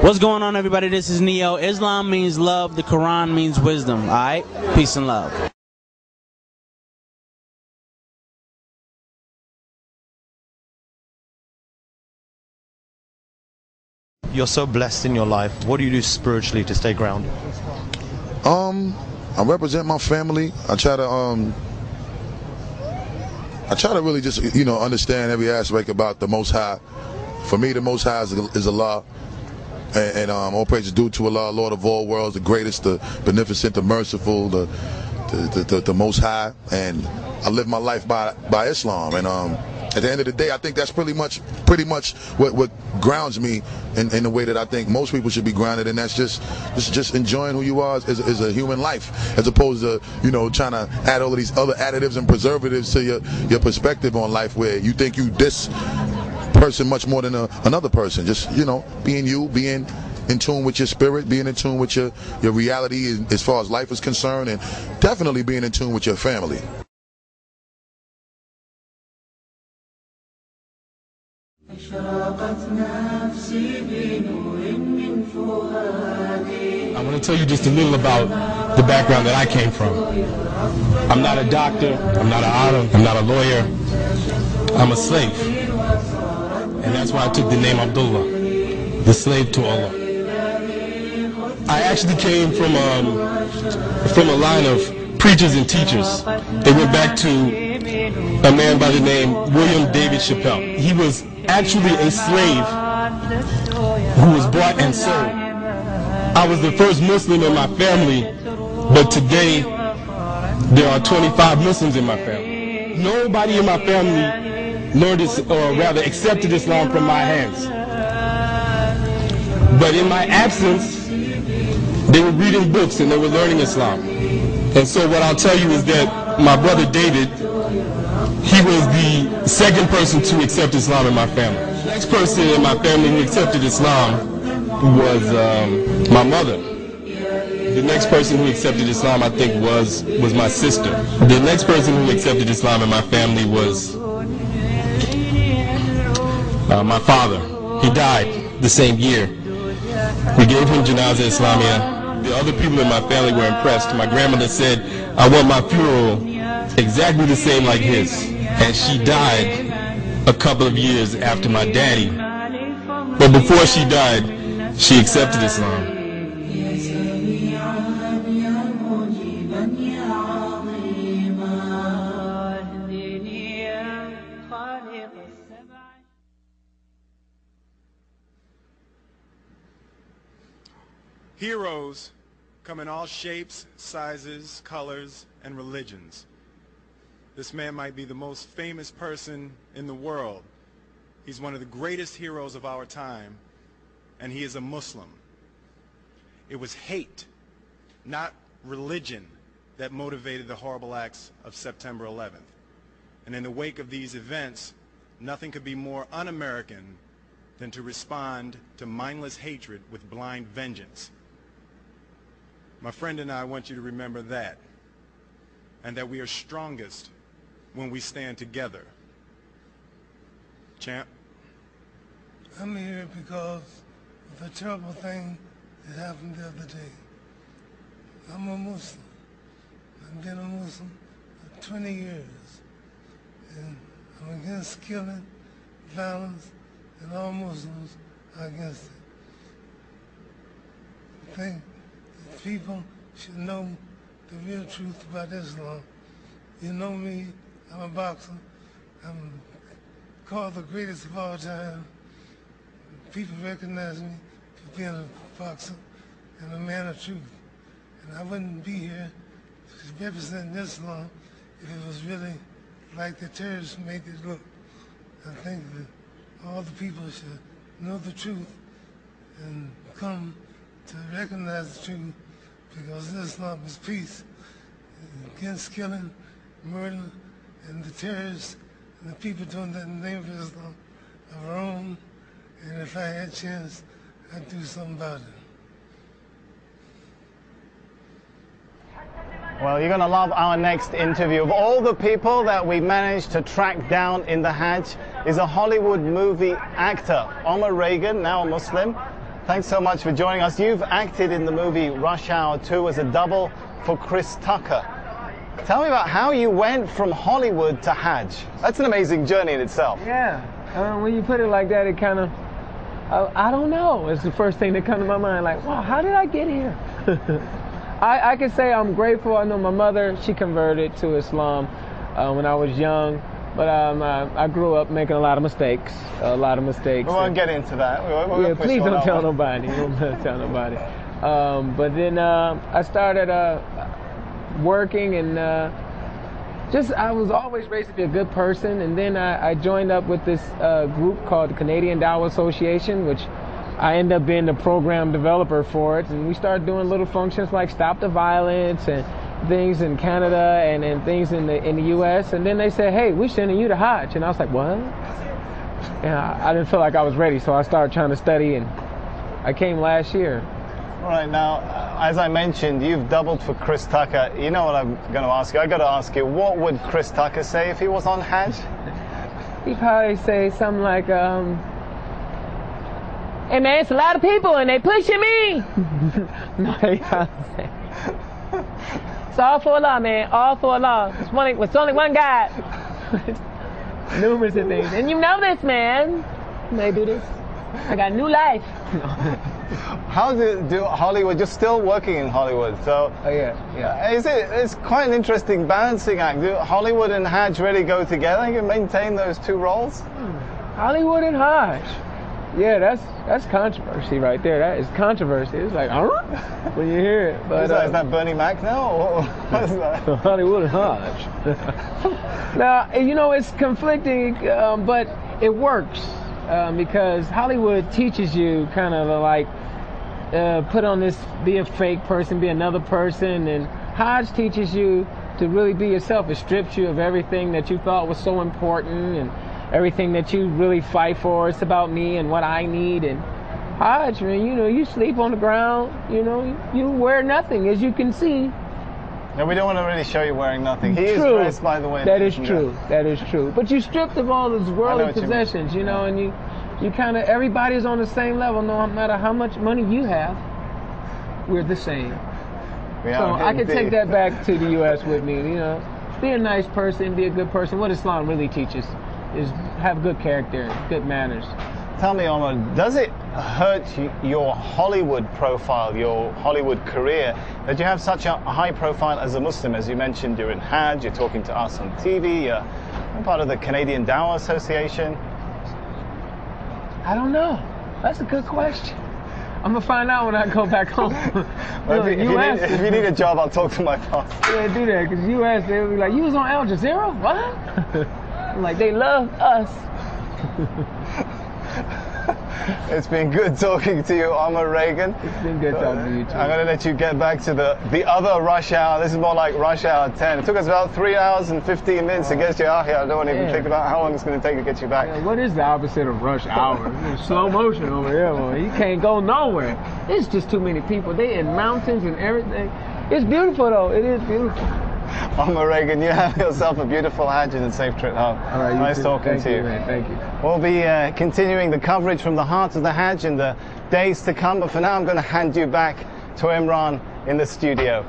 What's going on, everybody? This is Neo. Islam means love. The Quran means wisdom. All right? Peace and love. You're so blessed in your life. What do you do spiritually to stay grounded? I represent my family. I try to really just, understand every aspect about the Most High. For me, the Most High is Allah. And all praise is due to Allah, Lord of all worlds, the greatest, the beneficent, the merciful, the Most High. And I live my life by Islam. And at the end of the day, I think that's pretty much what grounds me in the way that I think most people should be grounded, and that's just enjoying who you are as a human life, as opposed to trying to add all of these other additives and preservatives to your perspective on life, where you think you this person much more than another person. Just being you, being in tune with your spirit, being in tune with your reality as far as life is concerned, and definitely being in tune with your family. I want to tell you just a little about the background that I came from. I'm not a doctor, I'm not an author, I'm not a lawyer, I'm a slave. And that's why I took the name Abdullah, the slave to Allah. I actually came from a line of preachers and teachers. They went back to a man by the name William David Chappelle. He was actually a slave who was bought and sold. I was the first Muslim in my family, but today there are 25 Muslims in my family. Nobody in my family learned this, or rather accepted Islam from my hands. But in my absence, they were reading books and they were learning Islam. And so what I'll tell you is that my brother David, he was the second person to accept Islam in my family. The next person in my family who accepted Islam was my mother. The next person who accepted Islam, I think, was my sister. The next person who accepted Islam in my family was my father. He died the same year. We gave him Janazah Islamiyah. The other people in my family were impressed. My grandmother said, I want my funeral exactly the same like his. And she died a couple of years after my daddy. But before she died, she accepted Islam. Heroes come in all shapes, sizes, colors, and religions. This man might be the most famous person in the world. He's one of the greatest heroes of our time, and he is a Muslim. It was hate, not religion, that motivated the horrible acts of September 11th. And in the wake of these events, nothing could be more un-American than to respond to mindless hatred with blind vengeance. My friend and I want you to remember that, and that we are strongest when we stand together. Champ? I'm here because of the terrible thing that happened the other day. I'm a Muslim. I've been a Muslim for 20 years. And I'm against killing, violence, and all Muslims are against it. I think that people should know the real truth about Islam. You know me, I'm a boxer. I'm called the greatest of all time. People recognize me for being a boxer and a man of truth. And I wouldn't be here representing Islam if it was really like the terrorists made it look. I think that all the people should know the truth and come to recognize the truth, because Islam is peace against killing, murder, and the terrorists and the people doing that in the name of Islam are wrong. And if I had a chance, I'd do something about it. Well, you're going to love our next interview. Of all the people that we managed to track down in the Hajj is a Hollywood movie actor, Omar Reagan, now a Muslim, Thanks so much for joining us. You've acted in the movie Rush Hour 2 as a double for Chris Tucker. Tell me about how you went from Hollywood to Hajj. That's an amazing journey in itself. Yeah, when you put it like that, it kind of, I don't know. It's the first thing that comes to my mind, like, wow, how did I get here? I can say I'm grateful. I know my mother, she converted to Islam when I was young, but I grew up making a lot of mistakes. We won't get into that. Yeah, please don't tell nobody. Don't tell nobody. But then I started working, and I was always raised to be a good person. And then I joined up with this group called the Canadian Dawah Association, which I ended up being the program developer for it. And we started doing little functions like Stop the Violence and things in Canada and things in the U.S. And then they said, hey, we're sending you to Hajj. And I was like, what? And I didn't feel like I was ready, so I started trying to study, and I came last year. All right, now, as I mentioned, you've doubled for Chris Tucker. You know what I'm going to ask you? I got to ask you, what would Chris Tucker say if he was on Hajj? He'd probably say something like, hey man, it's a lot of people and they pushing me. No, he probably say, it's all for Allah, man, all for Allah. It's only one God. Numerous of things. And you know this, man. They do this. I got a new life. How do Hollywood? You're still working in Hollywood, so yeah. It's quite an interesting balancing act. Do Hollywood and Hajj really go together? You can maintain those two roles. Hollywood and Hajj. Yeah, that's controversy right there. That is controversy. It's like, when you hear it. But is that Bernie Mac now? Or what is that? Hollywood and Hajj. Now, you know, it's conflicting, but it works. Because Hollywood teaches you kind of like put on this, be a fake person, be another person, and Hajj teaches you to really be yourself. It strips you of everything that you thought was so important and everything that you really fight for. It's about me and what I need. And Hajj, man, you know, you sleep on the ground, you know, you wear nothing, as you can see. No, we don't want to really show you wearing nothing. He is dressed, by the way. That is true. That is true. But you stripped of all those worldly possessions, you know, and you kind of, everybody's on the same level, no matter how much money you have. We're the same. So I can take that back to the U.S. with me, you know. Be a nice person, be a good person. What Islam really teaches is have good character, good manners. Tell me, Omar, does it hurt your Hollywood profile, your Hollywood career, that you have such a high profile as a Muslim? As you mentioned, you're in Hajj, you're talking to us on TV, you're part of the Canadian Dawah Association. I don't know. That's a good question. I'm going to find out when I go back home. Well, if you need a job, I'll talk to my boss. Yeah, do that, because U.S., they'll be like, you was on Al Jazeera? What? I'm like, they love us. It's been good talking to you, Omar Reagan. It's been good talking to you too. I'm going to let you get back to the other rush hour. This is more like rush hour 10. It took us about 3 hours and 15 minutes to get you out here. I don't want to even think about how long it's going to take to get you back. Yeah, what is the opposite of rush hour? Slow motion over here, man. You can't go nowhere. It's just too many people. They in mountains and everything. It's beautiful though. It is beautiful. Omar Reagan, you have yourself a beautiful Hajj and a safe trip home. All right, nice talking to you. Man. Thank you. We'll be continuing the coverage from the heart of the Hajj in the days to come, but for now I'm going to hand you back to Imran in the studio.